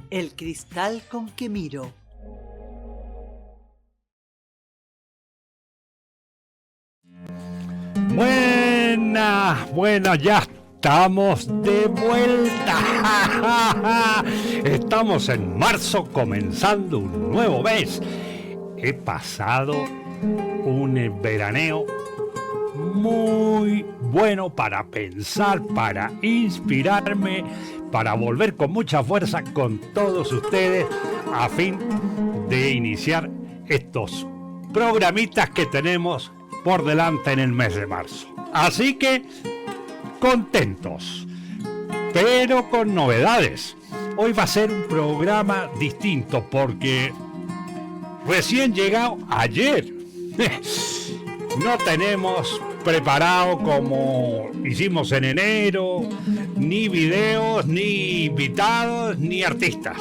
El cristal con que miro. Buenas, ya estamos de vuelta. Estamos en marzo, comenzando un nuevo mes. He pasado un veraneo muy bueno para pensar, para inspirarme, para volver con mucha fuerza con todos ustedes a fin de iniciar estos programitas que tenemos por delante en el mes de marzo. Así que contentos, pero con novedades. Hoy va a ser un programa distinto porque recién llegado ayer. No tenemos preparado como hicimos en enero, ni videos, ni invitados, ni artistas.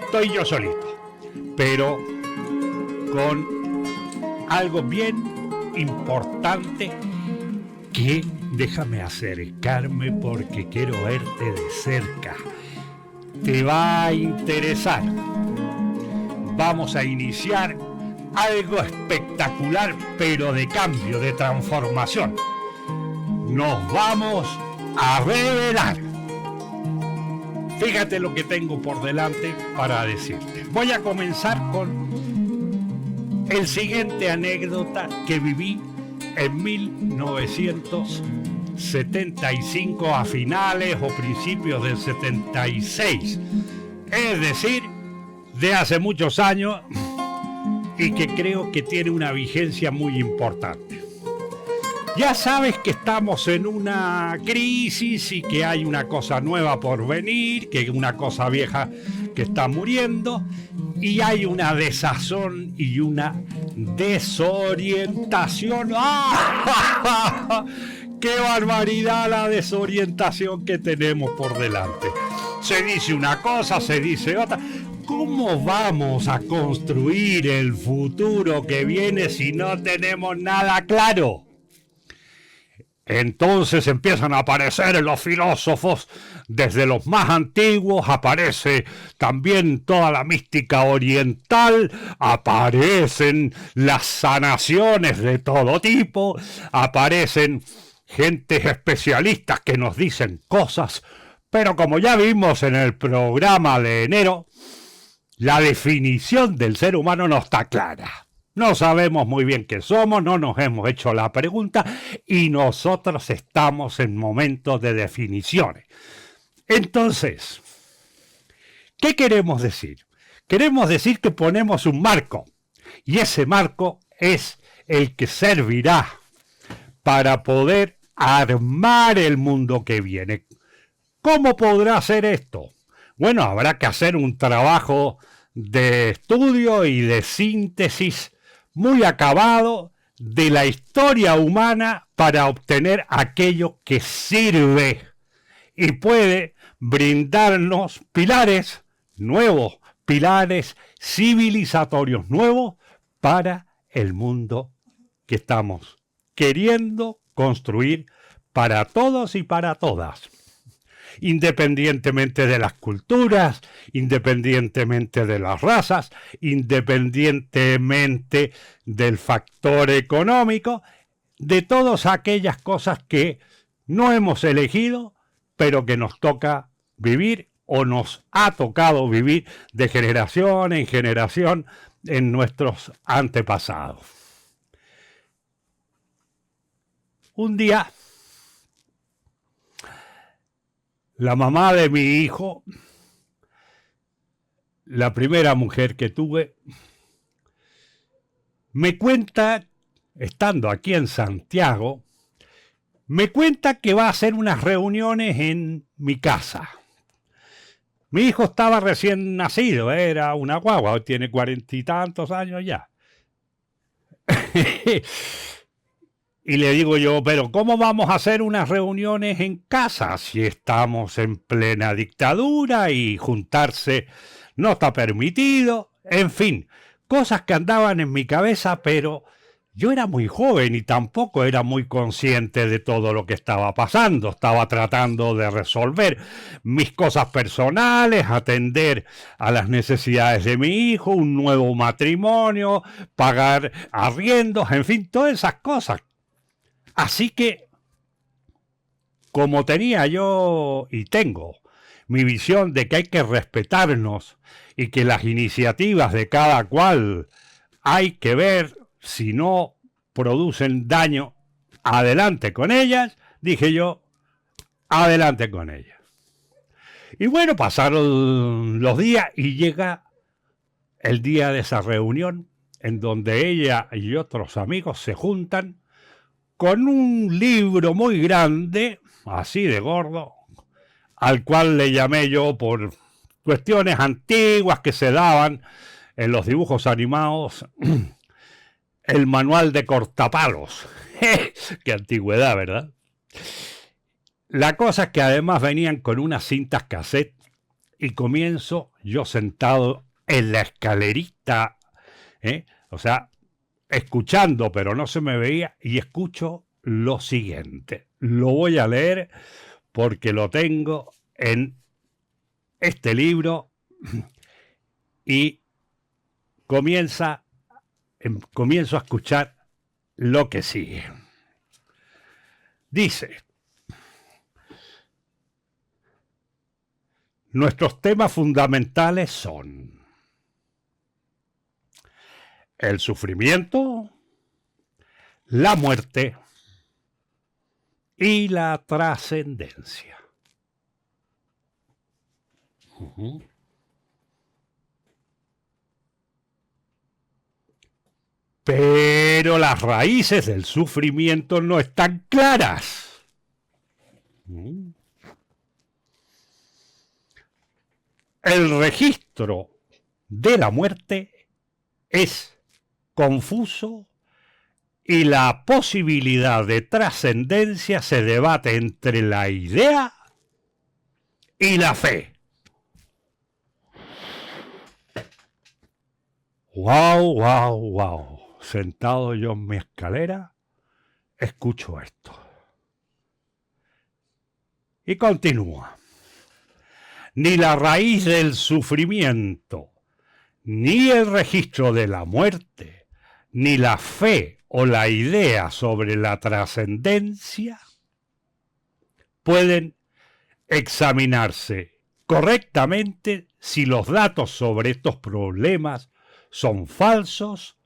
Estoy yo solito, pero con algo bien importante que déjame acercarme porque quiero verte de cerca. Te va a interesar. Vamos a iniciar algo espectacular, pero de cambio, de transformación. Nos vamos a revelar. Fíjate lo que tengo por delante para decirte. Voy a comenzar con el siguiente anécdota que viví en 1975, a finales o principios del 76. Es decir, de hace muchos años, y que creo que tiene una vigencia muy importante. Ya sabes que estamos en una crisis y que hay una cosa nueva por venir, que una cosa vieja que está muriendo, y hay una desazón y una desorientación. ¡Ah! ¡Qué barbaridad la desorientación que tenemos por delante! Se dice una cosa, se dice otra. ¿Cómo vamos a construir el futuro que viene si no tenemos nada claro? Entonces empiezan a aparecer los filósofos, desde los más antiguos, aparece también toda la mística oriental, aparecen las sanaciones de todo tipo, aparecen gentes especialistas que nos dicen cosas, pero como ya vimos en el programa de enero, la definición del ser humano no está clara. No sabemos muy bien qué somos, no nos hemos hecho la pregunta y nosotros estamos en momentos de definiciones. Entonces, ¿qué queremos decir? Queremos decir que ponemos un marco y ese marco es el que servirá para poder armar el mundo que viene. ¿Cómo podrá ser esto? Bueno, habrá que hacer un trabajo de estudio y de síntesis muy acabado de la historia humana para obtener aquello que sirve y puede brindarnos pilares nuevos, pilares civilizatorios nuevos para el mundo que estamos queriendo construir para todos y para todas. Independientemente de las culturas, independientemente de las razas, independientemente del factor económico, de todas aquellas cosas que no hemos elegido, pero que nos toca vivir o nos ha tocado vivir de generación en generación en nuestros antepasados. Un día, la mamá de mi hijo, la primera mujer que tuve, me cuenta, estando aquí en Santiago, me cuenta que va a hacer unas reuniones en mi casa. Mi hijo estaba recién nacido, era una guagua, hoy tiene 40 y tantos años ya. Y le digo yo, pero ¿cómo vamos a hacer unas reuniones en casa si estamos en plena dictadura y juntarse no está permitido? En fin, cosas que andaban en mi cabeza, pero yo era muy joven y tampoco era muy consciente de todo lo que estaba pasando. Estaba tratando de resolver mis cosas personales, atender a las necesidades de mi hijo, un nuevo matrimonio, pagar arriendos, en fin, todas esas cosas. Así que, como tenía yo y tengo mi visión de que hay que respetarnos y que las iniciativas de cada cual hay que ver si no producen daño, adelante con ellas, dije yo, adelante con ellas. Y bueno, pasaron los días y llega el día de esa reunión en donde ella y otros amigos se juntan con un libro muy grande, así de gordo, al cual le llamé yo por cuestiones antiguas que se daban en los dibujos animados, el manual de cortapalos. ¡Qué antigüedad, ¿verdad? La cosa es que además venían con unas cintas cassette y comienzo yo sentado en la escalerita, o sea, escuchando, pero no se me veía, y escucho lo siguiente. Lo voy a leer porque lo tengo en este libro y comienzo a escuchar lo que sigue. Dice: nuestros temas fundamentales son el sufrimiento, la muerte y la trascendencia. Pero las raíces del sufrimiento no están claras. El registro de la muerte es confuso y la posibilidad de trascendencia se debate entre la idea y la fe. Wow. Sentado yo en mi escalera, escucho esto. Y continúa. Ni la raíz del sufrimiento, ni el registro de la muerte, ni la fe o la idea sobre la trascendencia pueden examinarse correctamente si los datos sobre estos problemas son falsos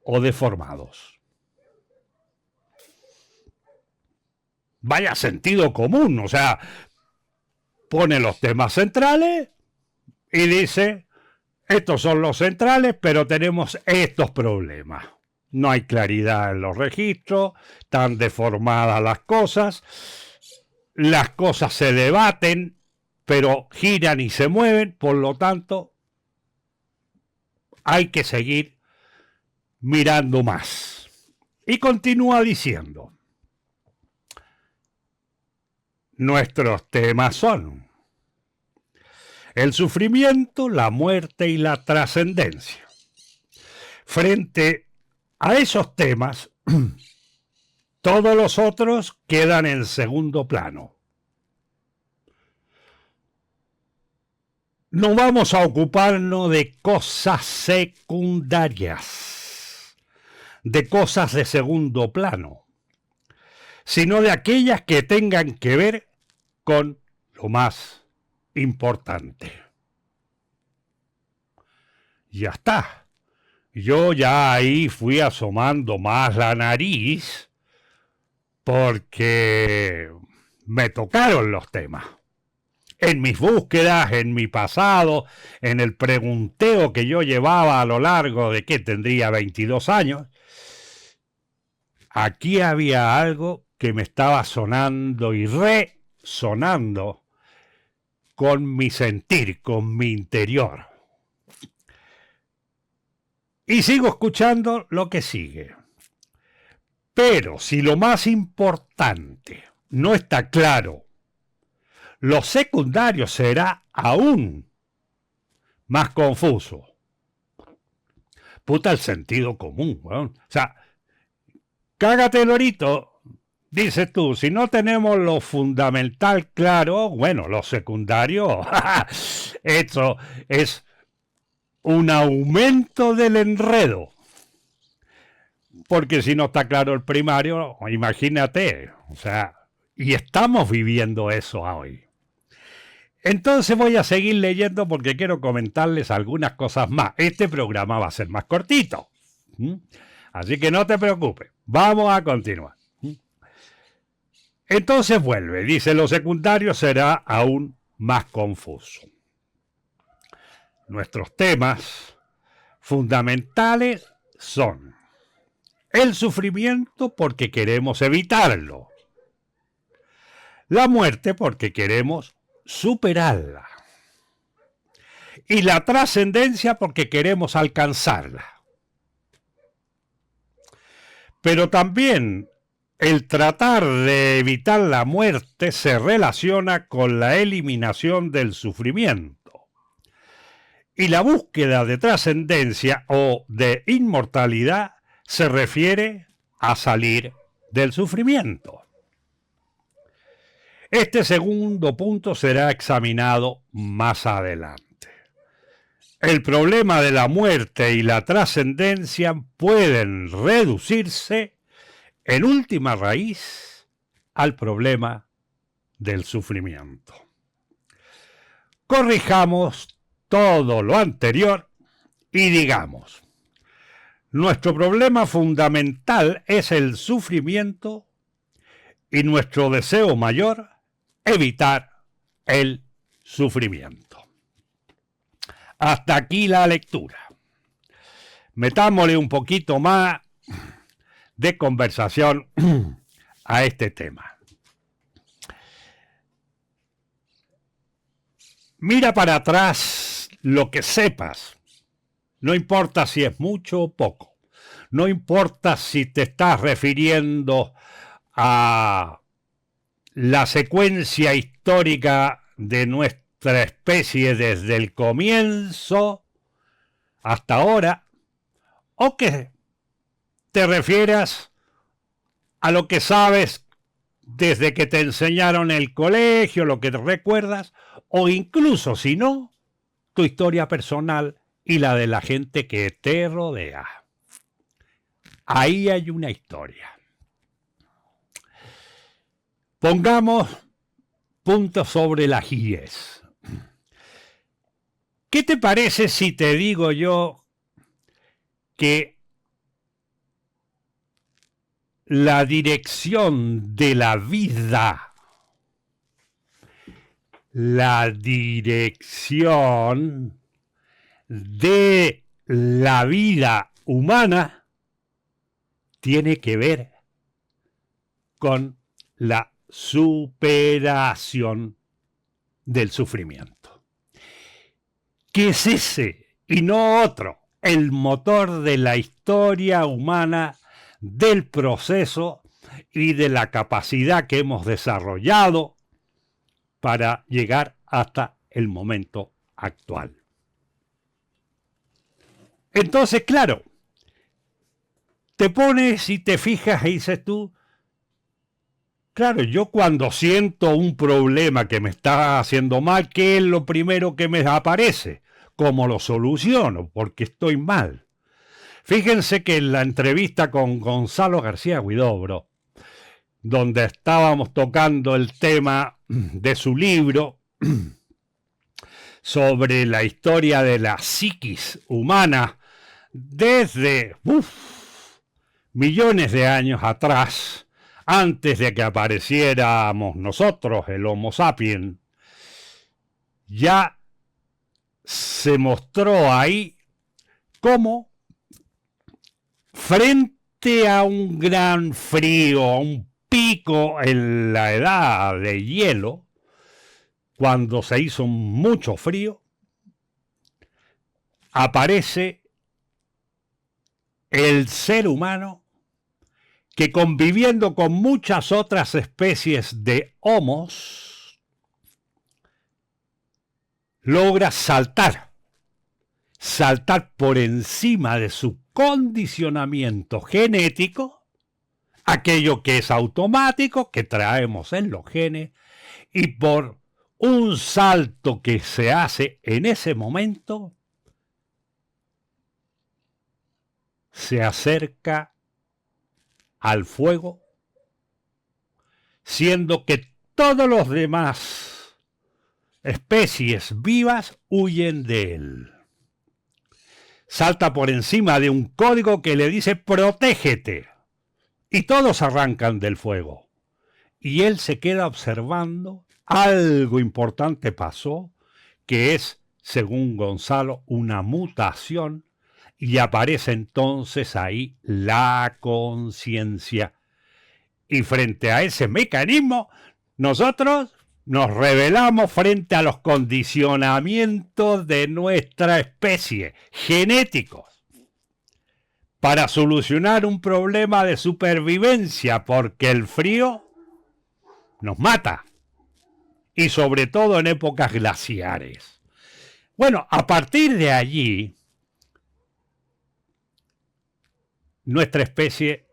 o deformados. Vaya sentido común, o sea, pone los temas centrales y dice, estos son los centrales, pero tenemos estos problemas. No hay claridad en los registros, están deformadas las cosas se debaten, pero giran y se mueven, por lo tanto, hay que seguir mirando más. Y continúa diciendo, nuestros temas son el sufrimiento, la muerte y la trascendencia. Frente a esos temas, todos los otros quedan en segundo plano. No vamos a ocuparnos de cosas secundarias, de cosas de segundo plano, sino de aquellas que tengan que ver con lo más importante. Ya está. Yo ya ahí fui asomando más la nariz porque me tocaron los temas. En mis búsquedas, en mi pasado, en el pregunteo que yo llevaba a lo largo de que tendría 22 años, aquí había algo que me estaba sonando y resonando con mi sentir, con mi interior. Y sigo escuchando lo que sigue. Pero si lo más importante no está claro, lo secundario será aún más confuso. Puta el sentido común, ¿no? O sea, cágate el lorito, dices tú, si no tenemos lo fundamental claro, bueno, lo secundario, esto es un aumento del enredo. Porque si no está claro el primario, imagínate, o sea, y estamos viviendo eso hoy. Entonces voy a seguir leyendo porque quiero comentarles algunas cosas más. Este programa va a ser más cortito. Así que no te preocupes. Vamos a continuar. Entonces vuelve. Dice, lo secundario será aún más confuso. Nuestros temas fundamentales son el sufrimiento porque queremos evitarlo. La muerte porque queremos superarla. Y la trascendencia porque queremos alcanzarla. Pero también el tratar de evitar la muerte se relaciona con la eliminación del sufrimiento. Y la búsqueda de trascendencia o de inmortalidad se refiere a salir del sufrimiento. Este segundo punto será examinado más adelante. El problema de la muerte y la trascendencia pueden reducirse en última raíz al problema del sufrimiento. Corrijamos todo lo anterior y digamos, nuestro problema fundamental es el sufrimiento y nuestro deseo mayor, evitar el sufrimiento. Hasta aquí la lectura. Metámosle un poquito más de conversación a este tema. Mira para atrás lo que sepas. No importa si es mucho o poco. No importa si te estás refiriendo a la secuencia histórica de nuestra especie desde el comienzo hasta ahora, o que te refieras a lo que sabes desde que te enseñaron en el colegio, lo que te recuerdas, o incluso, si no, tu historia personal y la de la gente que te rodea. Ahí hay una historia. Pongamos puntos sobre las IES. ¿Qué te parece si te digo yo que la dirección de la vida, la dirección de la vida humana tiene que ver con la superación del sufrimiento? ¿Qué es ese y no otro el motor de la historia humana, del proceso y de la capacidad que hemos desarrollado para llegar hasta el momento actual? Entonces, claro, te pones y te fijas y dices tú, claro, yo cuando siento un problema que me está haciendo mal, ¿qué es lo primero que me aparece? ¿Cómo lo soluciono? Porque estoy mal. Fíjense que en la entrevista con Gonzalo García Huidobro, donde estábamos tocando el tema de su libro sobre la historia de la psiquis humana desde millones de años atrás, antes de que apareciéramos nosotros, el Homo sapiens, ya se mostró ahí cómo frente a un gran frío, a un pico en la edad de hielo, cuando se hizo mucho frío, aparece el ser humano que, conviviendo con muchas otras especies de homos, logra saltar por encima de su condicionamiento genético aquello que es automático, que traemos en los genes, y por un salto que se hace en ese momento, se acerca al fuego, siendo que todos los demás especies vivas huyen de él. Salta por encima de un código que le dice protégete, y todos arrancan del fuego. Y él se queda observando. Algo importante pasó, que es, según Gonzalo, una mutación, y aparece entonces ahí la conciencia. Y frente a ese mecanismo, nosotros nos rebelamos frente a los condicionamientos de nuestra especie, genéticos, para solucionar un problema de supervivencia, porque el frío nos mata, y sobre todo en épocas glaciares. Bueno, a partir de allí, nuestra especie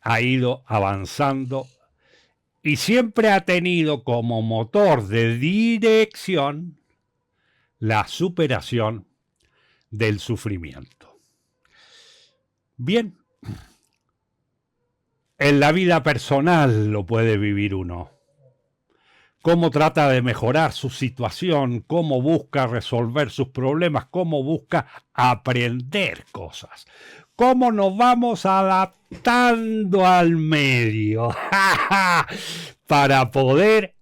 ha ido avanzando y siempre ha tenido como motor de dirección la superación del sufrimiento. Bien, en la vida personal lo puede vivir uno. Cómo trata de mejorar su situación, cómo busca resolver sus problemas, cómo busca aprender cosas. Cómo nos vamos adaptando al medio para poder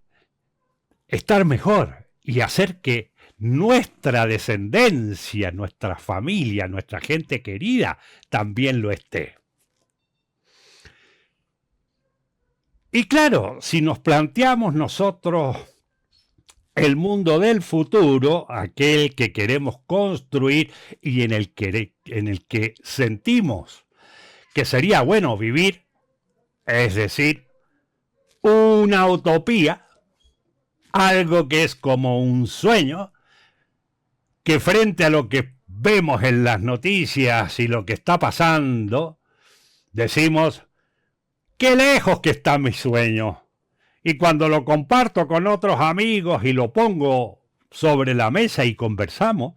estar mejor y hacer que nuestra descendencia, nuestra familia, nuestra gente querida también lo esté. Y claro, si nos planteamos nosotros el mundo del futuro, aquel que queremos construir y en el que sentimos que sería bueno vivir, es decir, una utopía, algo que es como un sueño, que frente a lo que vemos en las noticias y lo que está pasando, decimos, ¡qué lejos que está mi sueño! Y cuando lo comparto con otros amigos y lo pongo sobre la mesa y conversamos,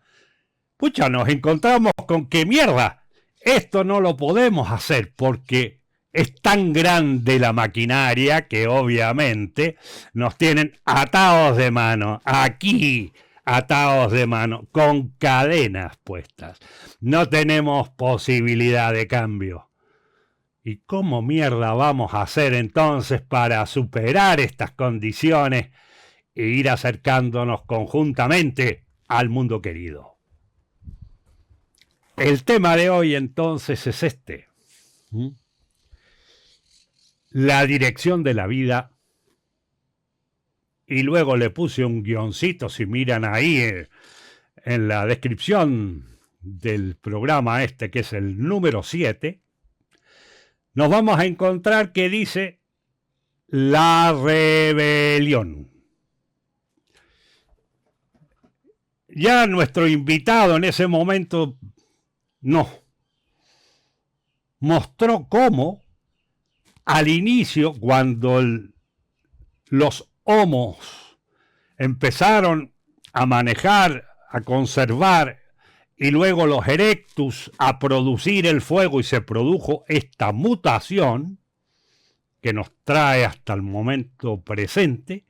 pucha, nos encontramos con que mierda, esto no lo podemos hacer porque es tan grande la maquinaria que obviamente nos tienen atados de mano, aquí atados de mano, con cadenas puestas. No tenemos posibilidad de cambio. ¿Y cómo mierda vamos a hacer entonces para superar estas condiciones e ir acercándonos conjuntamente al mundo querido? El tema de hoy entonces es este. La dirección de la vida. Y luego le puse un guioncito, si miran ahí en la descripción del programa este, que es el número 7. Nos vamos a encontrar que dice la rebelión. Ya nuestro invitado en ese momento nos mostró cómo al inicio, cuando los homos empezaron a manejar, a conservar, y luego los erectus a producir el fuego y se produjo esta mutación que nos trae hasta el momento presente,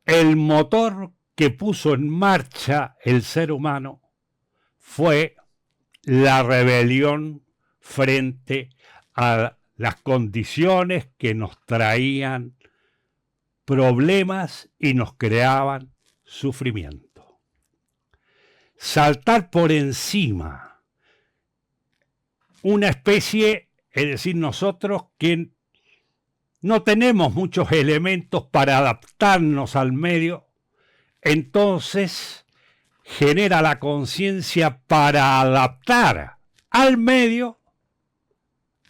el motor que puso en marcha el ser humano fue la rebelión frente a las condiciones que nos traían problemas y nos creaban sufrimiento. Saltar por encima una especie, es decir, nosotros que no tenemos muchos elementos para adaptarnos al medio, entonces genera la conciencia para adaptar al medio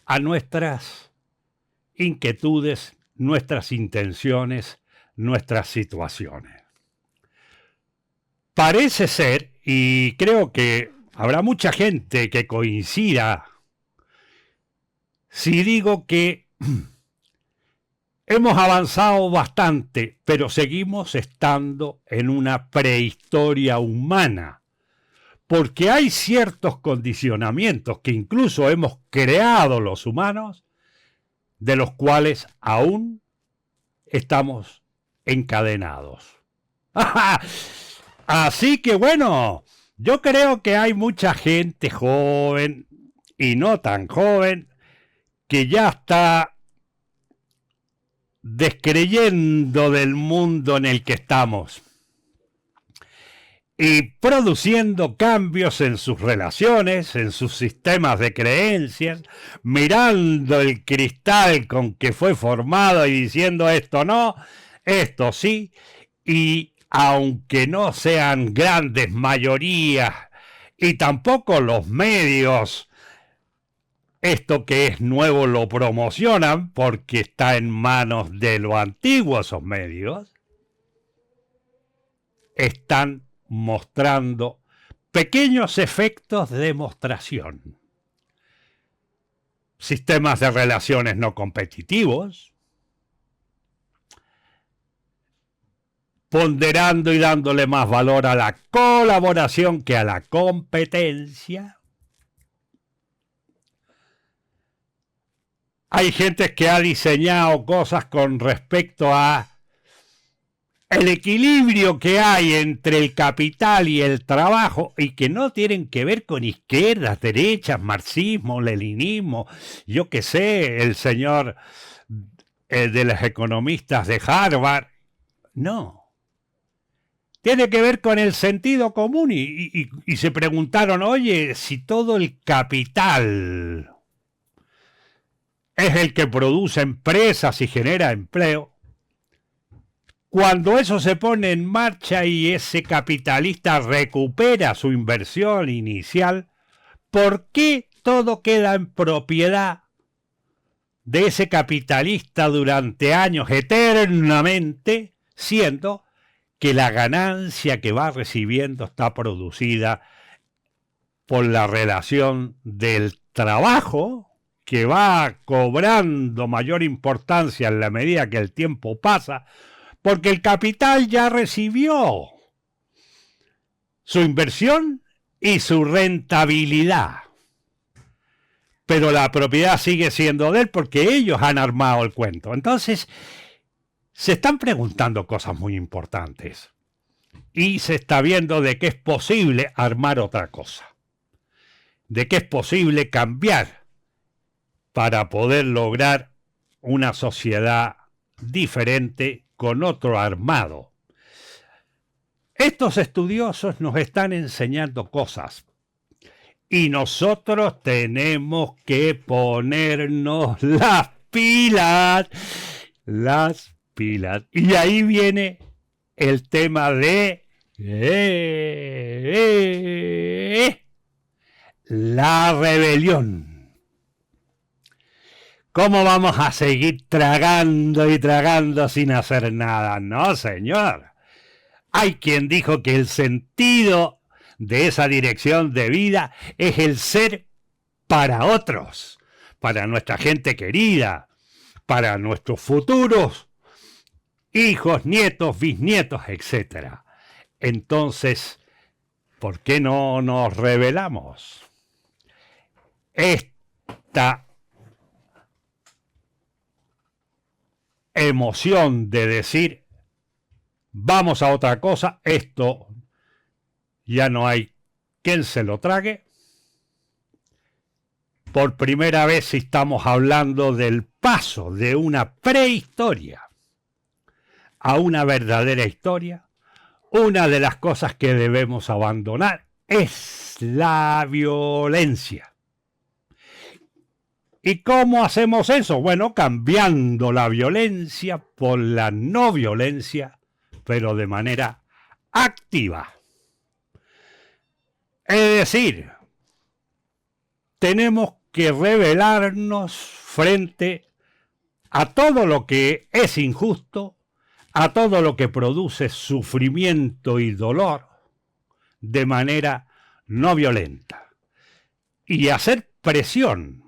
a nuestras inquietudes, nuestras intenciones, nuestras situaciones. Parece ser, y creo que habrá mucha gente que coincida, si digo que hemos avanzado bastante, pero seguimos estando en una prehistoria humana? Porque hay ciertos condicionamientos que incluso hemos creado los humanos, de los cuales aún estamos encadenados. Así que bueno, yo creo que hay mucha gente joven y no tan joven que ya está descreyendo del mundo en el que estamos y produciendo cambios en sus relaciones, en sus sistemas de creencias, mirando el cristal con que fue formado y diciendo esto no, esto sí, y aunque no sean grandes mayorías y tampoco los medios, esto que es nuevo lo promocionan porque está en manos de lo antiguo esos medios, están mostrando pequeños efectos de demostración. Sistemas de relaciones no competitivos, ponderando y dándole más valor a la colaboración que a la competencia. Hay gente que ha diseñado cosas con respecto a el equilibrio que hay entre el capital y el trabajo y que no tienen que ver con izquierdas, derechas, marxismo, leninismo, yo qué sé, el señor de los economistas de Harvard. No. Tiene que ver con el sentido común y se preguntaron, oye, si todo el capital es el que produce empresas y genera empleo, cuando eso se pone en marcha y ese capitalista recupera su inversión inicial, ¿por qué todo queda en propiedad de ese capitalista durante años eternamente, siendo que la ganancia que va recibiendo está producida por la relación del trabajo, que va cobrando mayor importancia en la medida que el tiempo pasa, porque el capital ya recibió su inversión y su rentabilidad. Pero la propiedad sigue siendo de él porque ellos han armado el cuento. Entonces, se están preguntando cosas muy importantes. Y se está viendo de que es posible armar otra cosa. De que es posible cambiar para poder lograr una sociedad diferente con otro armado. Estos estudiosos nos están enseñando cosas y nosotros tenemos que ponernos las pilas. Y ahí viene el tema de la rebelión. ¿Cómo vamos a seguir tragando y tragando sin hacer nada? No, señor. Hay quien dijo que el sentido de esa dirección de vida es el ser para otros, para nuestra gente querida, para nuestros futuros hijos, nietos, bisnietos, etc. Entonces, ¿por qué no nos rebelamos? Esta emoción de decir vamos a otra cosa, esto ya no hay quien se lo trague. Por primera vez estamos hablando del paso de una prehistoria a una verdadera historia. Una de las cosas que debemos abandonar es la violencia. ¿Y cómo hacemos eso? Bueno, cambiando la violencia por la no violencia, pero de manera activa. Es decir, tenemos que rebelarnos frente a todo lo que es injusto, a todo lo que produce sufrimiento y dolor de manera no violenta. Y hacer presión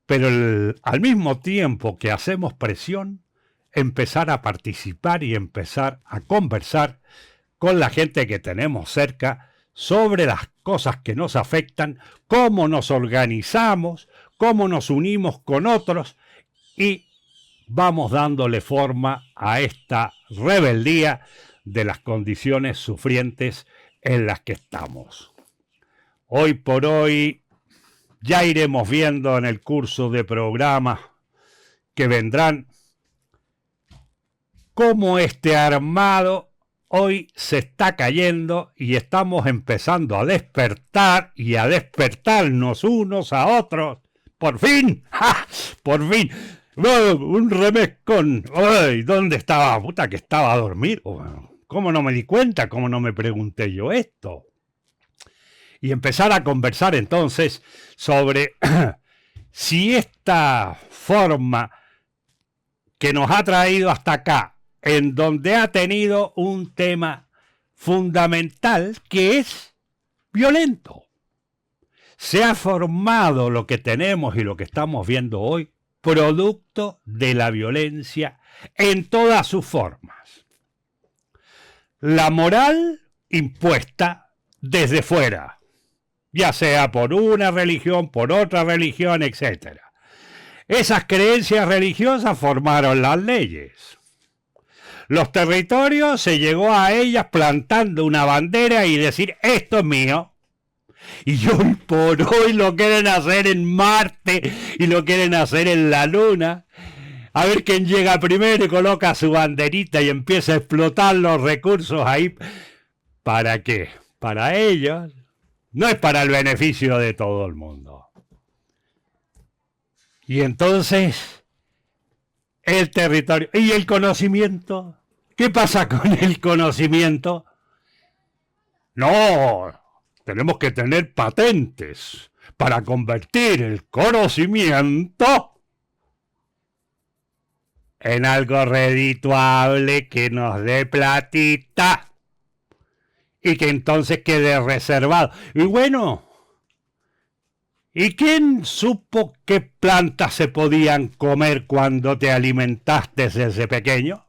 pero al mismo tiempo que hacemos presión, empezar a participar y empezar a conversar con la gente que tenemos cerca sobre las cosas que nos afectan, cómo nos organizamos, cómo nos unimos con otros y vamos dándole forma a esta rebeldía de las condiciones sufrientes en las que estamos. Hoy por hoy ya iremos viendo en el curso de programas que vendrán cómo este armado hoy se está cayendo y estamos empezando a despertar y a despertarnos unos a otros. ¡Por fin! ¡Ja! ¡Por fin! ¡Oh, un remescón! ¡Ay! ¿Dónde estaba? ¡Puta que estaba a dormir! ¿Cómo no me di cuenta? ¿Cómo no me pregunté yo esto? Y empezar a conversar entonces sobre si esta forma que nos ha traído hasta acá, en donde ha tenido un tema fundamental que es violento, se ha formado lo que tenemos y lo que estamos viendo hoy, producto de la violencia en todas sus formas. La moral impuesta desde fuera, ya sea por una religión, por otra religión, etc. Esas creencias religiosas formaron las leyes. Los territorios se llegó a ellas plantando una bandera y decir, esto es mío. Y hoy por hoy lo quieren hacer en Marte y lo quieren hacer en la Luna. A ver quién llega primero y coloca su banderita y empieza a explotar los recursos ahí. ¿Para qué? Para ellos. No es para el beneficio de todo el mundo. Y entonces, el territorio y el conocimiento. ¿Qué pasa con el conocimiento? No, tenemos que tener patentes para convertir el conocimiento en algo redituable que nos dé platita y que entonces quede reservado. Y bueno, ¿y quién supo qué plantas se podían comer cuando te alimentaste desde pequeño?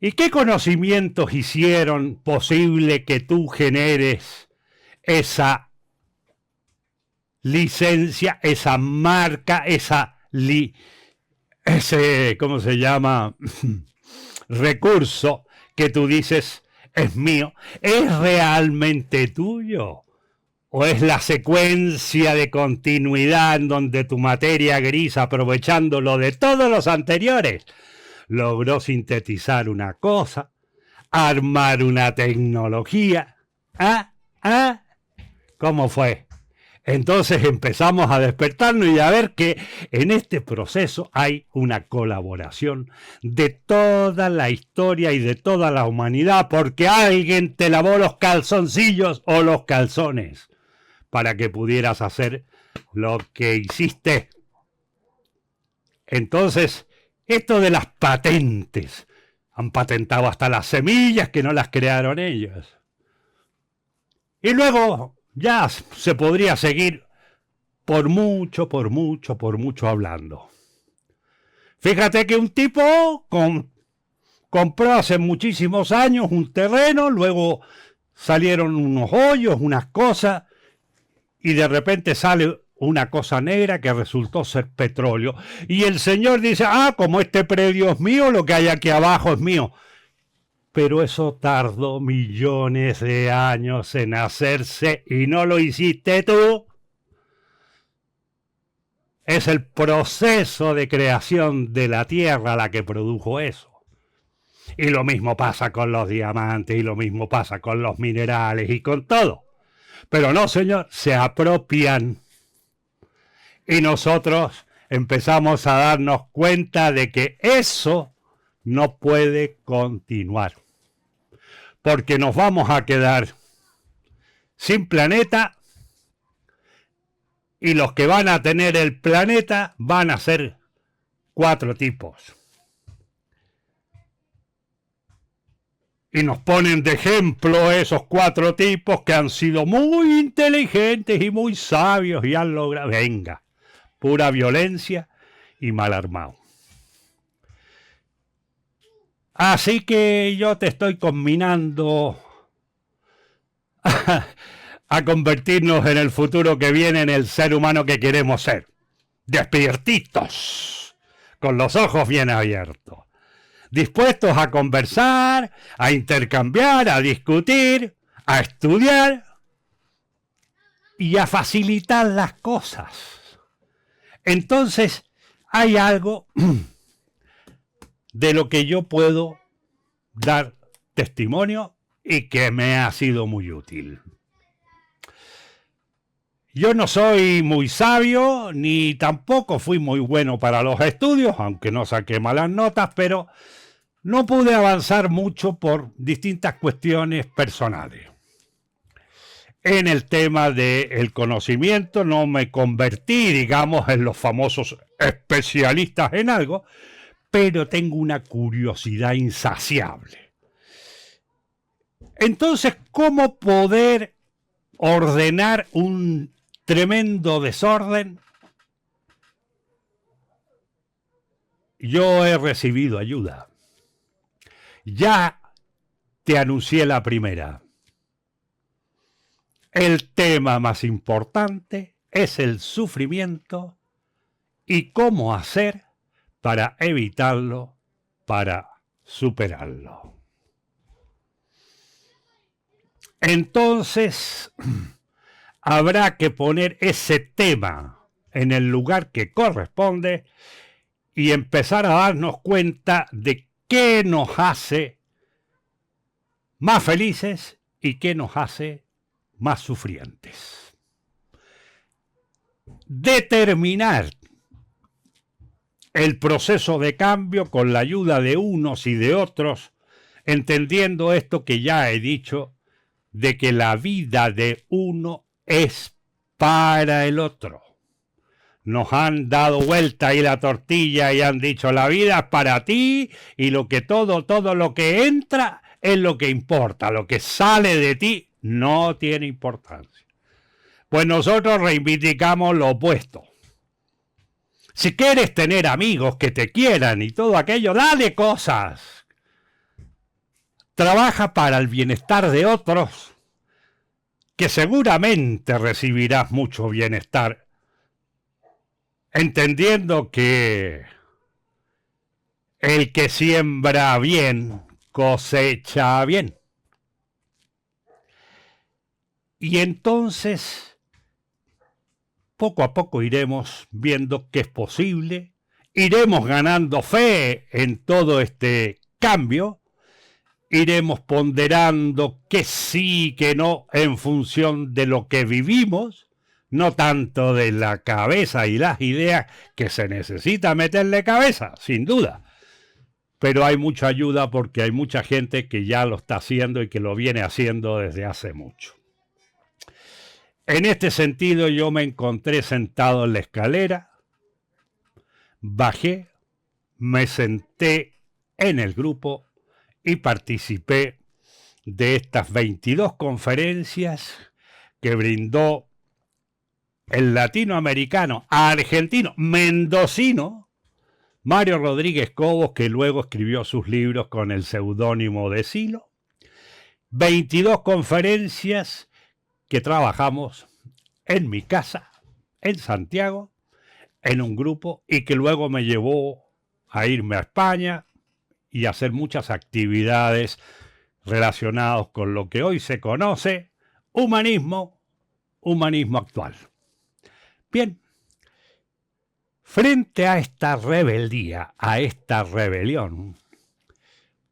¿Y qué conocimientos hicieron posible que tú generes esa licencia, esa marca, ese, ¿cómo se llama? Recurso que tú dices es mío? ¿Es realmente tuyo? ¿O es la secuencia de continuidad en donde tu materia gris, aprovechando lo de todos los anteriores, logró sintetizar una cosa, armar una tecnología? ¿Cómo fue? Entonces empezamos a despertarnos y a ver que en este proceso hay una colaboración de toda la historia y de toda la humanidad, porque alguien te lavó los calzoncillos o los calzones para que pudieras hacer lo que hiciste. Entonces, esto de las patentes, han patentado hasta las semillas que no las crearon ellos. Y luego ya se podría seguir por mucho hablando. Fíjate que un tipo compró hace muchísimos años un terreno, luego salieron unos hoyos, unas cosas, y de repente sale una cosa negra que resultó ser petróleo. Y el señor dice, como este predio es mío, lo que hay aquí abajo es mío. Pero eso tardó millones de años en hacerse y no lo hiciste tú. Es el proceso de creación de la tierra la que produjo eso. Y lo mismo pasa con los diamantes, y lo mismo pasa con los minerales y con todo. Pero no, señor, se apropian. Y nosotros empezamos a darnos cuenta de que eso no puede continuar. Porque nos vamos a quedar sin planeta y los que van a tener el planeta van a ser 4 tipos. Y nos ponen de ejemplo esos 4 tipos que han sido muy inteligentes y muy sabios y han logrado... Venga, pura violencia y mal armado. Así que yo te estoy combinando a convertirnos en el futuro que viene en el ser humano que queremos ser. Despiertitos, con los ojos bien abiertos. Dispuestos a conversar, a intercambiar, a discutir, a estudiar y a facilitar las cosas. Entonces, hay algo de lo que yo puedo dar testimonio y que me ha sido muy útil. Yo no soy muy sabio, ni tampoco fui muy bueno para los estudios, aunque no saqué malas notas, pero no pude avanzar mucho por distintas cuestiones personales. En el tema del conocimiento no me convertí, digamos, en los famosos especialistas en algo, pero tengo una curiosidad insaciable. Entonces, ¿cómo poder ordenar un tremendo desorden? Yo he recibido ayuda. Ya te anuncié la primera. El tema más importante es el sufrimiento y cómo hacer para evitarlo, para superarlo. Entonces, habrá que poner ese tema en el lugar que corresponde y empezar a darnos cuenta de qué nos hace más felices y qué nos hace más sufrientes. Determinar el proceso de cambio con la ayuda de unos y de otros, entendiendo esto que ya he dicho, de que la vida de uno es para el otro. Nos han dado vuelta ahí la tortilla y han dicho la vida es para ti y todo lo que entra es lo que importa, lo que sale de ti no tiene importancia. Pues nosotros reivindicamos lo opuesto. Si quieres tener amigos que te quieran y todo aquello, dale cosas. Trabaja para el bienestar de otros, que seguramente recibirás mucho bienestar, entendiendo que el que siembra bien, cosecha bien. Y entonces, poco a poco iremos viendo que es posible, iremos ganando fe en todo este cambio, iremos ponderando que sí, que no, en función de lo que vivimos, no tanto de la cabeza y las ideas que se necesita meterle cabeza, sin duda. Pero hay mucha ayuda porque hay mucha gente que ya lo está haciendo y que lo viene haciendo desde hace mucho. En este sentido, yo me encontré sentado en la escalera, bajé, me senté en el grupo y participé de estas 22 conferencias que brindó el latinoamericano, argentino, mendocino, Mario Rodríguez Cobos, que luego escribió sus libros con el seudónimo de Silo. 22 conferencias que trabajamos en mi casa, en Santiago, en un grupo, y que luego me llevó a irme a España y a hacer muchas actividades relacionadas con lo que hoy se conoce humanismo actual. Bien, frente a esta rebeldía, a esta rebelión,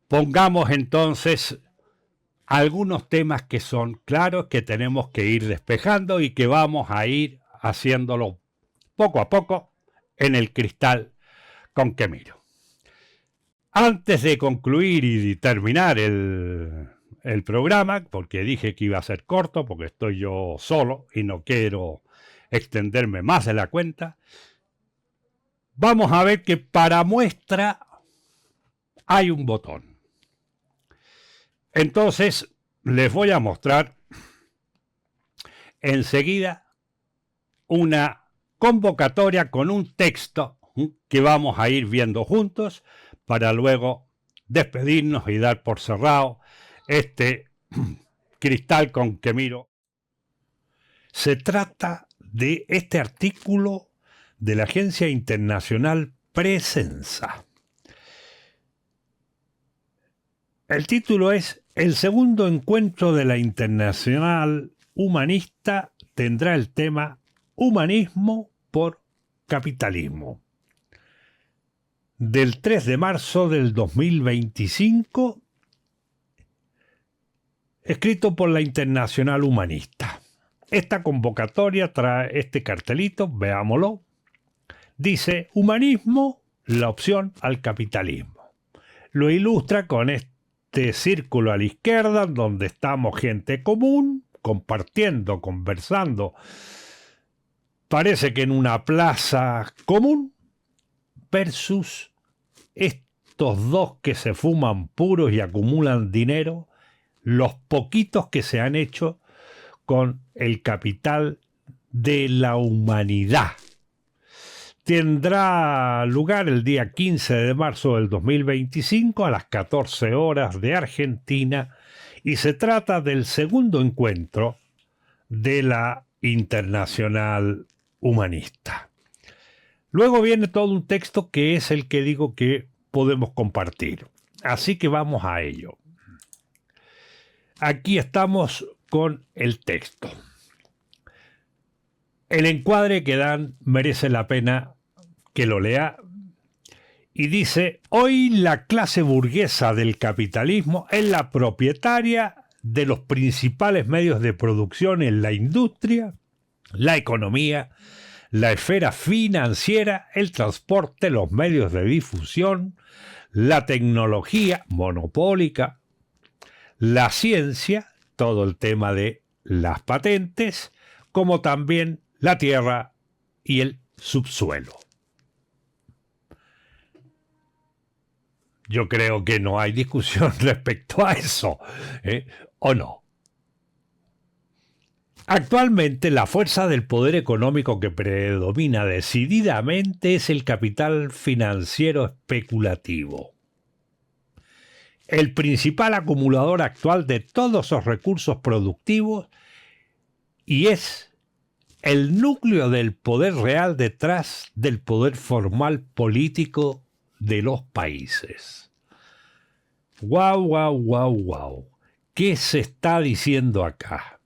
pongamos entonces algunos temas que son claros, que tenemos que ir despejando y que vamos a ir haciéndolo poco a poco en el cristal con que miro. Antes de concluir y terminar el programa, porque dije que iba a ser corto, porque estoy yo solo y no quiero extenderme más de la cuenta, vamos a ver que para muestra hay un botón. Entonces, les voy a mostrar enseguida una convocatoria con un texto que vamos a ir viendo juntos para luego despedirnos y dar por cerrado este cristal con que miro. Se trata de este artículo de la Agencia Internacional Presensa. El título es: el segundo encuentro de la Internacional Humanista tendrá el tema Humanismo por Capitalismo. Del 3 de marzo del 2025, escrito por la Internacional Humanista. Esta convocatoria trae este cartelito, veámoslo. Dice: humanismo, la opción al capitalismo. Lo ilustra con este círculo a la izquierda, donde estamos gente común, compartiendo, conversando. Parece que en una plaza común, versus estos dos que se fuman puros y acumulan dinero, los poquitos que se han hecho con el capital de la humanidad. Tendrá lugar el día 15 de marzo del 2025 a las 14 horas de Argentina y se trata del segundo encuentro de la Internacional Humanista. Luego viene todo un texto que es el que digo que podemos compartir. Así que vamos a ello. Aquí estamos con el texto. El encuadre que dan merece la pena que lo lea. Y dice: hoy la clase burguesa del capitalismo es la propietaria de los principales medios de producción en la industria, la economía, la esfera financiera, el transporte, los medios de difusión, la tecnología monopólica, la ciencia, todo el tema de las patentes, como también la tierra y el subsuelo. Yo creo que no hay discusión respecto a eso, ¿o no? Actualmente la fuerza del poder económico que predomina decididamente es el capital financiero especulativo. El principal acumulador actual de todos los recursos productivos y es el núcleo del poder real detrás del poder formal político de los países. ¡Guau, guau, guau, guau! ¿Qué se está diciendo acá?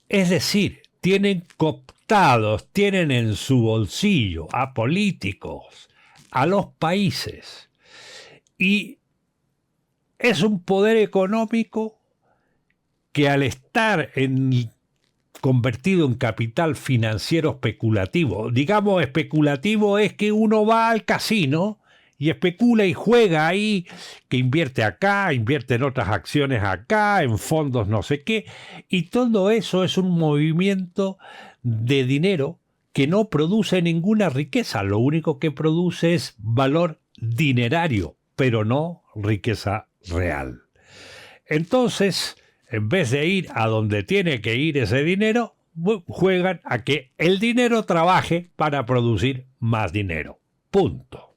Es decir, tienen cooptados, tienen en su bolsillo a políticos, a los países. Y es un poder económico que al estar convertido en capital financiero especulativo, digamos especulativo es que uno va al casino y especula y juega ahí, que invierte acá, invierte en otras acciones acá, en fondos no sé qué, y todo eso es un movimiento de dinero que no produce ninguna riqueza, lo único que produce es valor dinerario, pero no riqueza real. Entonces, en vez de ir a donde tiene que ir ese dinero, juegan a que el dinero trabaje para producir más dinero. Punto.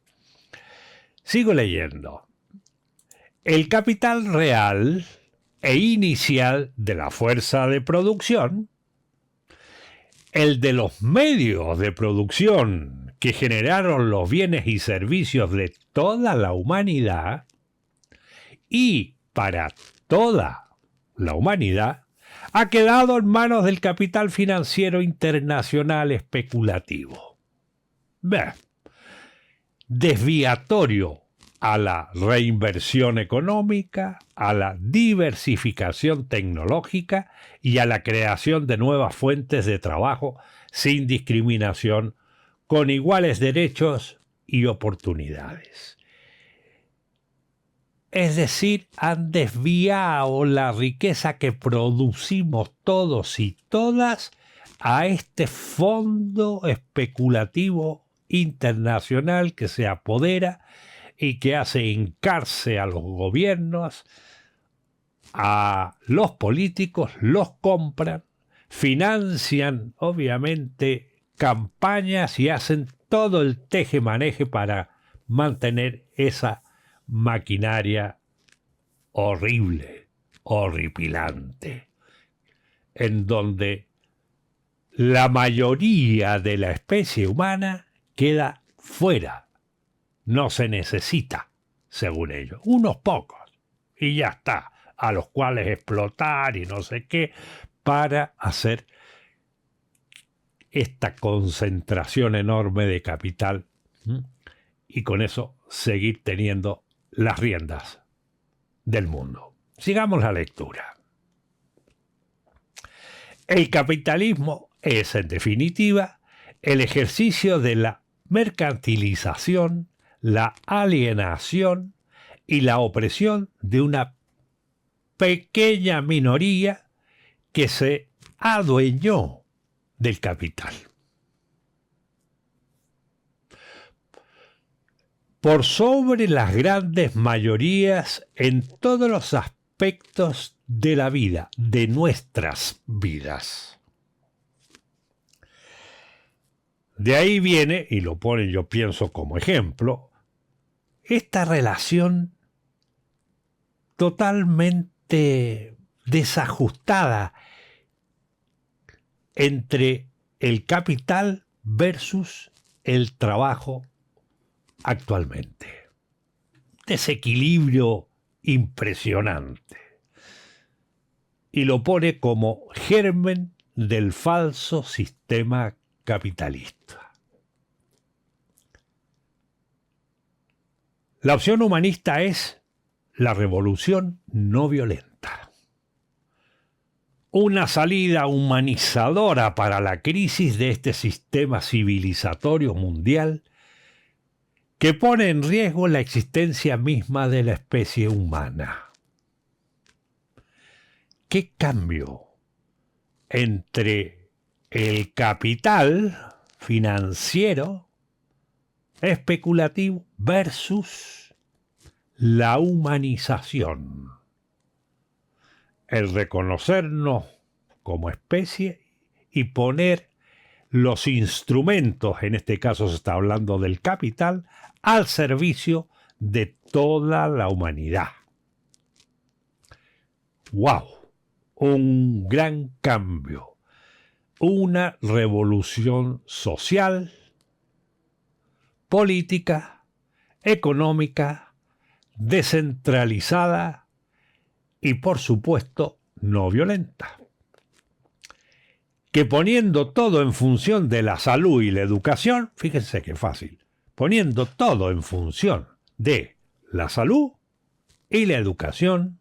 Sigo leyendo. El capital real e inicial de la fuerza de producción, el de los medios de producción que generaron los bienes y servicios de toda la humanidad y para toda la humanidad, ha quedado en manos del capital financiero internacional especulativo. Desviatorio a la reinversión económica, a la diversificación tecnológica y a la creación de nuevas fuentes de trabajo sin discriminación, con iguales derechos y oportunidades. Es decir, han desviado la riqueza que producimos todos y todas a este fondo especulativo internacional que se apodera y que hace hincarse a los gobiernos a los políticos, los compran, financian obviamente campañas y hacen todo el teje-maneje para mantener esa maquinaria horrible, horripilante, en donde la mayoría de la especie humana queda fuera, no se necesita, según ellos, unos pocos, y ya está, a los cuales explotar y no sé qué, para hacer esta concentración enorme de capital y con eso seguir teniendo las riendas del mundo. Sigamos la lectura. El capitalismo es, en definitiva, el ejercicio de la mercantilización, la alienación y la opresión de una pequeña minoría que se adueñó del capital. Por sobre las grandes mayorías en todos los aspectos de la vida, de nuestras vidas. De ahí viene, y lo pone yo pienso como ejemplo, esta relación totalmente desajustada entre el capital versus el trabajo actualmente. Desequilibrio impresionante. Y lo pone como germen del falso sistema capitalista. La opción humanista es la revolución no violenta. Una salida humanizadora para la crisis de este sistema civilizatorio mundial que pone en riesgo la existencia misma de la especie humana. ¿Qué cambio entre el capital financiero especulativo versus la humanización? El reconocernos como especie y poner los instrumentos, en este caso se está hablando del capital, al servicio de toda la humanidad. ¡Wow! Un gran cambio, una revolución social, política, económica, descentralizada y, por supuesto, no violenta. Que poniendo todo en función de la salud y la educación, fíjense qué fácil, poniendo todo en función de la salud y la educación,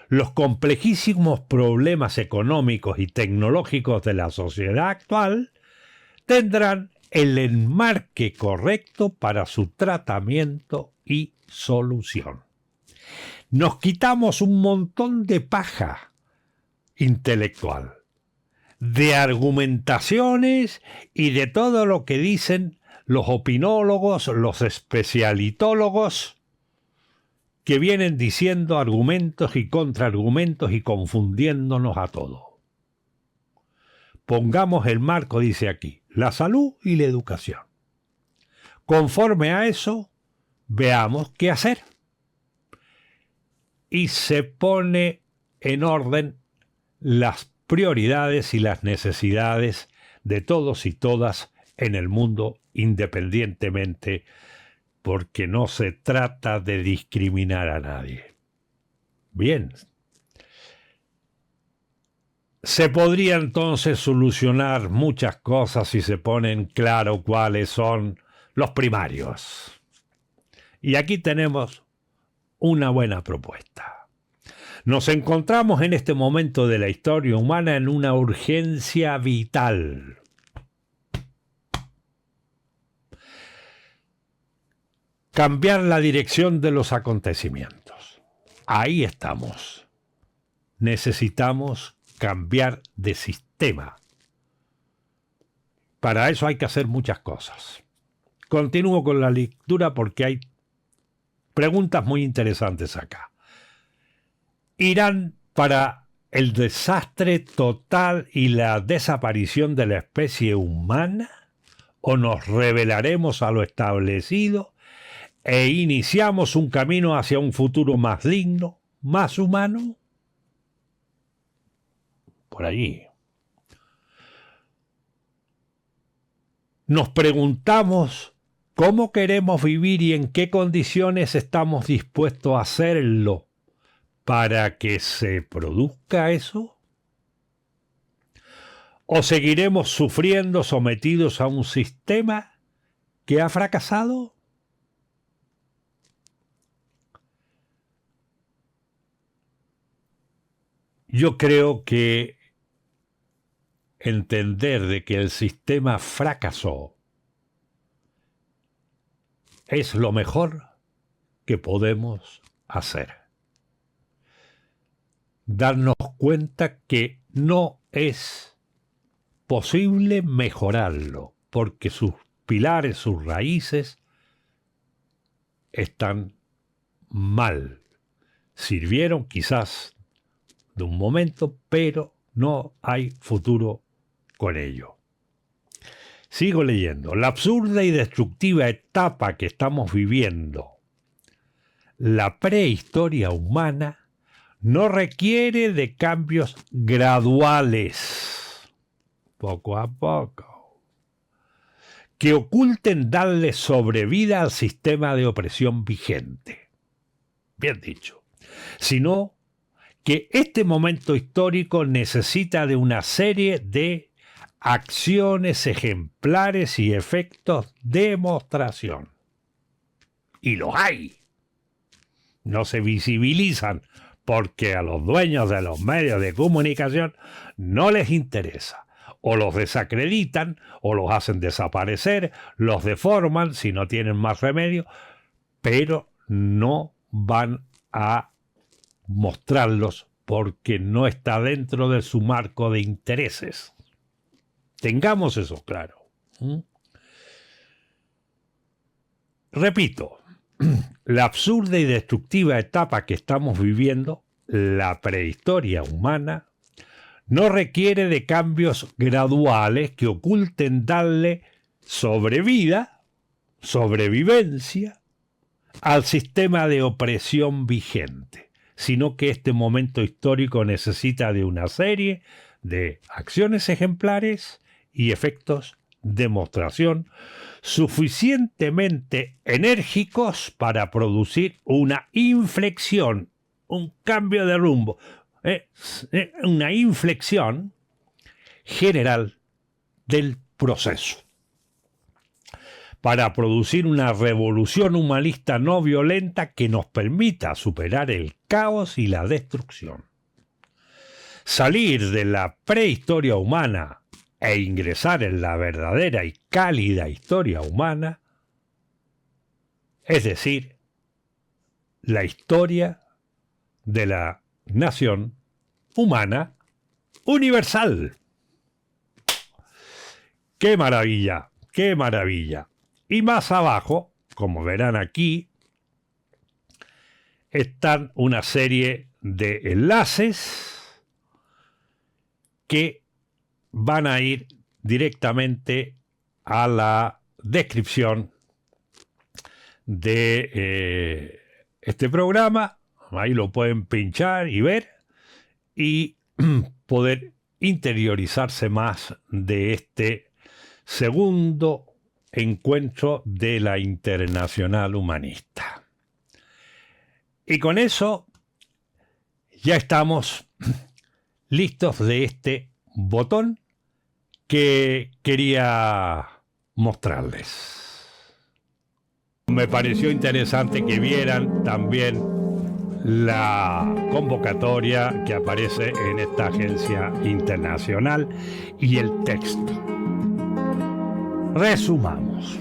los complejísimos problemas económicos y tecnológicos de la sociedad actual tendrán el enmarque correcto para su tratamiento y solución. Nos quitamos un montón de paja intelectual, de argumentaciones y de todo lo que dicen los opinólogos, los especialitólogos, que vienen diciendo argumentos y contraargumentos y confundiéndonos a todos. Pongamos el marco, dice aquí, la salud y la educación. Conforme a eso, veamos qué hacer. Y se pone en orden las prioridades y las necesidades de todos y todas en el mundo, independientemente, porque no se trata de discriminar a nadie. Bien. Se podría entonces solucionar muchas cosas si se ponen claro cuáles son los primarios. Y aquí tenemos una buena propuesta. Nos encontramos en este momento de la historia humana en una urgencia vital. Cambiar la dirección de los acontecimientos. Ahí estamos. Necesitamos cambiar de sistema. Para eso hay que hacer muchas cosas. Continúo con la lectura porque hay preguntas muy interesantes acá. irán para el desastre total y la desaparición de la especie humana, o nos rebelaremos a lo establecido e iniciamos un camino hacia un futuro más digno, más humano. Por allí. Nos preguntamos cómo queremos vivir y en qué condiciones estamos dispuestos a hacerlo para que se produzca eso. ¿O seguiremos sufriendo sometidos a un sistema que ha fracasado? Yo creo que entender de que el sistema fracasó es lo mejor que podemos hacer. Darnos cuenta que no es posible mejorarlo, porque sus pilares, sus raíces están mal. Sirvieron quizás de un momento, pero no hay futuro con ello. Sigo leyendo. La absurda y destructiva etapa que estamos viviendo, la prehistoria humana, no requiere de cambios graduales, poco a poco, que oculten darle sobrevida al sistema de opresión vigente. Bien dicho. Sino que este momento histórico necesita de una serie de acciones ejemplares y efectos de demostración. Y los hay. No se visibilizan porque a los dueños de los medios de comunicación no les interesa. O los desacreditan, o los hacen desaparecer, los deforman si no tienen más remedio, pero no van a mostrarlos porque no está dentro de su marco de intereses. Tengamos eso claro. Repito, la absurda y destructiva etapa que estamos viviendo, la prehistoria humana, no requiere de cambios graduales que oculten darle sobrevivencia al sistema de opresión vigente, sino que este momento histórico necesita de una serie de acciones ejemplares y efectos de demostración suficientemente enérgicos para producir una inflexión, un cambio de rumbo, una inflexión general del proceso, para producir una revolución humanista no violenta que nos permita superar el caos y la destrucción. Salir de la prehistoria humana e ingresar en la verdadera y cálida historia humana, es decir, la historia de la nación humana universal. ¡Qué maravilla! ¡Qué maravilla! Y más abajo, como verán aquí, están una serie de enlaces que van a ir directamente a la descripción de este programa. Ahí lo pueden pinchar y ver y poder interiorizarse más de este segundo encuentro de la Internacional Humanista. Y con eso ya estamos listos de este botón que quería mostrarles. Me pareció interesante que vieran también la convocatoria que aparece en esta agencia internacional y el texto. Resumamos.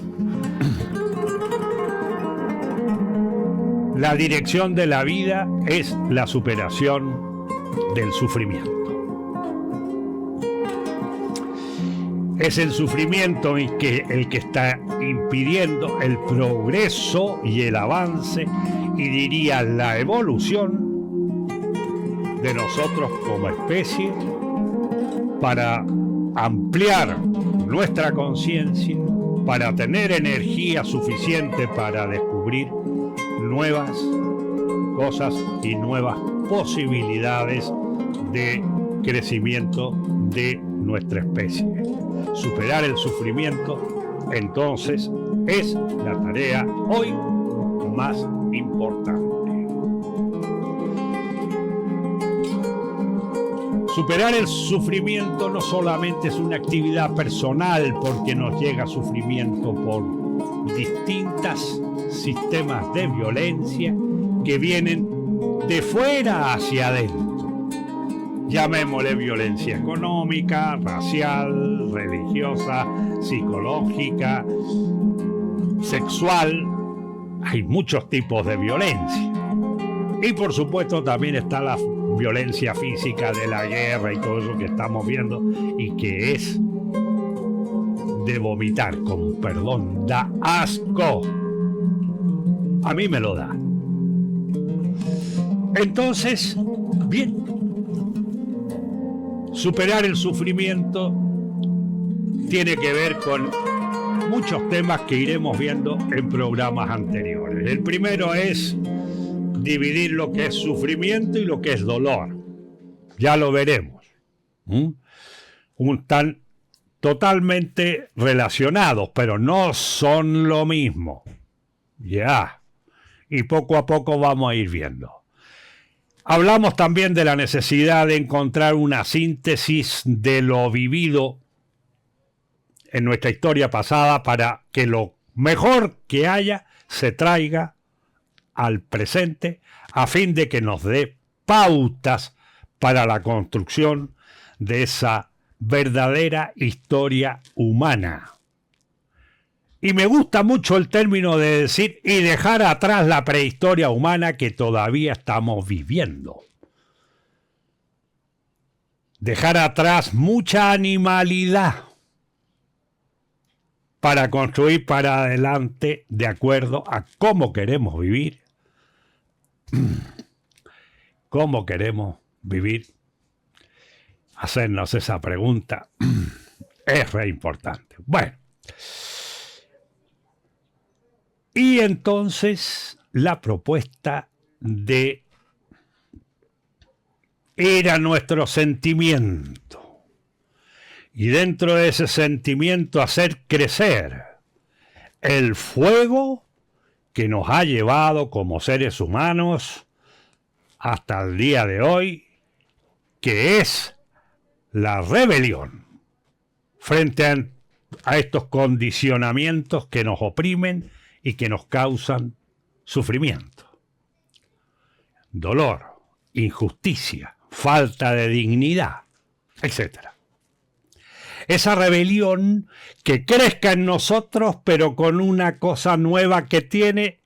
La dirección de la vida es la superación del sufrimiento. Es el sufrimiento el que está impidiendo el progreso y el avance, y diría la evolución de nosotros como especie para ampliar nuestra conciencia, para tener energía suficiente para descubrir nuevas cosas y nuevas posibilidades de crecimiento de nuestra especie. Superar el sufrimiento, entonces, es la tarea hoy más importante. Superar el sufrimiento no solamente es una actividad personal, porque nos llega sufrimiento por distintos sistemas de violencia que vienen de fuera hacia adentro. Llamémosle violencia económica, racial, religiosa, psicológica, sexual. Hay muchos tipos de violencia. Y por supuesto también está la violencia física de la guerra y todo eso que estamos viendo y que es de vomitar, con perdón, da asco. A mí me lo da. Entonces, bien, superar el sufrimiento tiene que ver con muchos temas que iremos viendo en programas anteriores. El primero es dividir lo que es sufrimiento y lo que es dolor. Ya lo veremos. Están totalmente relacionados, pero no son lo mismo. Ya. Y poco a poco vamos a ir viendo. Hablamos también de la necesidad de encontrar una síntesis de lo vivido en nuestra historia pasada para que lo mejor que haya se traiga al presente a fin de que nos dé pautas para la construcción de esa verdadera historia humana. Y me gusta mucho el término de decir y dejar atrás la prehistoria humana que todavía estamos viviendo. Dejar atrás mucha animalidad para construir para adelante de acuerdo a cómo queremos vivir. ¿Cómo queremos vivir? Hacernos esa pregunta es re importante. Bueno. Y entonces la propuesta de ir a nuestro sentimiento y dentro de ese sentimiento hacer crecer el fuego que nos ha llevado como seres humanos hasta el día de hoy, que es la rebelión frente a estos condicionamientos que nos oprimen y que nos causan sufrimiento, dolor, injusticia, falta de dignidad, etc. Esa rebelión que crezca en nosotros, pero con una cosa nueva que tiene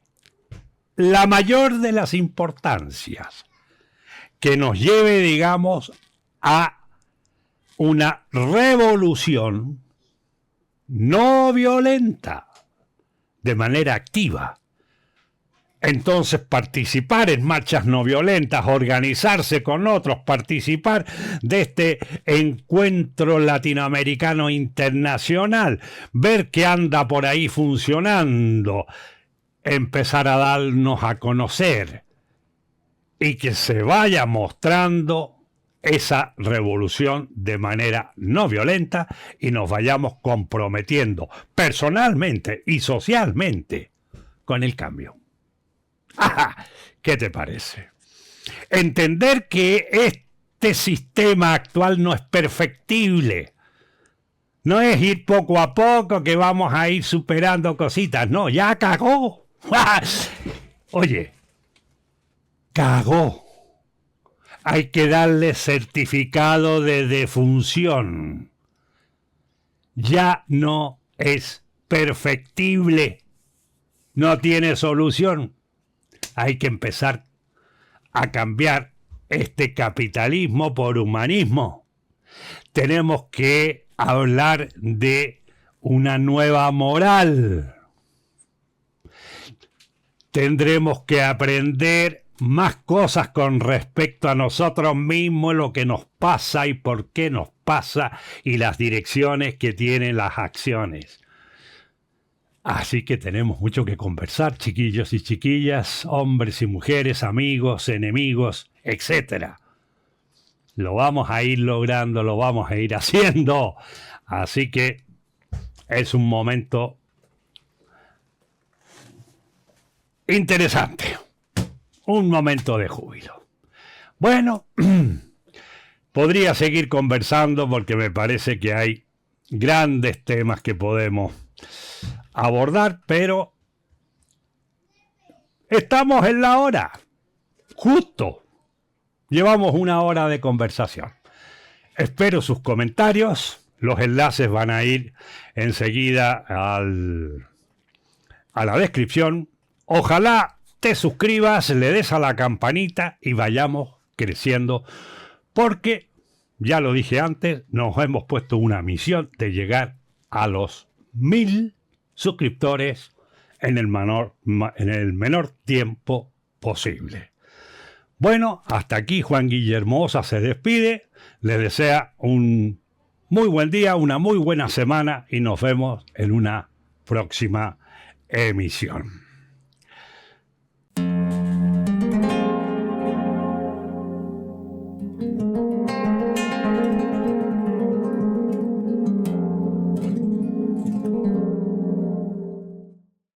la mayor de las importancias, que nos lleve, digamos, a una revolución no violenta, de manera activa. Entonces participar en marchas no violentas, organizarse con otros, participar de este encuentro latinoamericano internacional, ver qué anda por ahí funcionando, empezar a darnos a conocer y que se vaya mostrando esa revolución de manera no violenta y nos vayamos comprometiendo personalmente y socialmente con el cambio. ¡Ajá! ¿Qué te parece? Entender que este sistema actual no es perfectible. No es ir poco a poco que vamos a ir superando cositas. No, ya cagó. Oye, cagó. Hay que darle certificado de defunción. Ya no es perfectible. No tiene solución. Hay que empezar a cambiar este capitalismo por humanismo. Tenemos que hablar de una nueva moral. Tendremos que aprender más cosas con respecto a nosotros mismos, lo que nos pasa y por qué nos pasa y las direcciones que tienen las acciones. Así que tenemos mucho que conversar, chiquillos y chiquillas, hombres y mujeres, amigos, enemigos, etc. Lo vamos a ir logrando, lo vamos a ir haciendo. Así que es un momento interesante. Un momento de júbilo. Bueno, podría seguir conversando porque me parece que hay grandes temas que podemos abordar, pero estamos en la hora. Justo. Llevamos una hora de conversación. Espero sus comentarios. Los enlaces van a ir enseguida a la descripción. Ojalá te suscribas, le des a la campanita y vayamos creciendo, porque, ya lo dije antes, nos hemos puesto una misión de llegar a los 1000 suscriptores en el menor tiempo posible. Bueno, hasta aquí Juan Guillermo Osa se despide, les desea un muy buen día, una muy buena semana y nos vemos en una próxima emisión.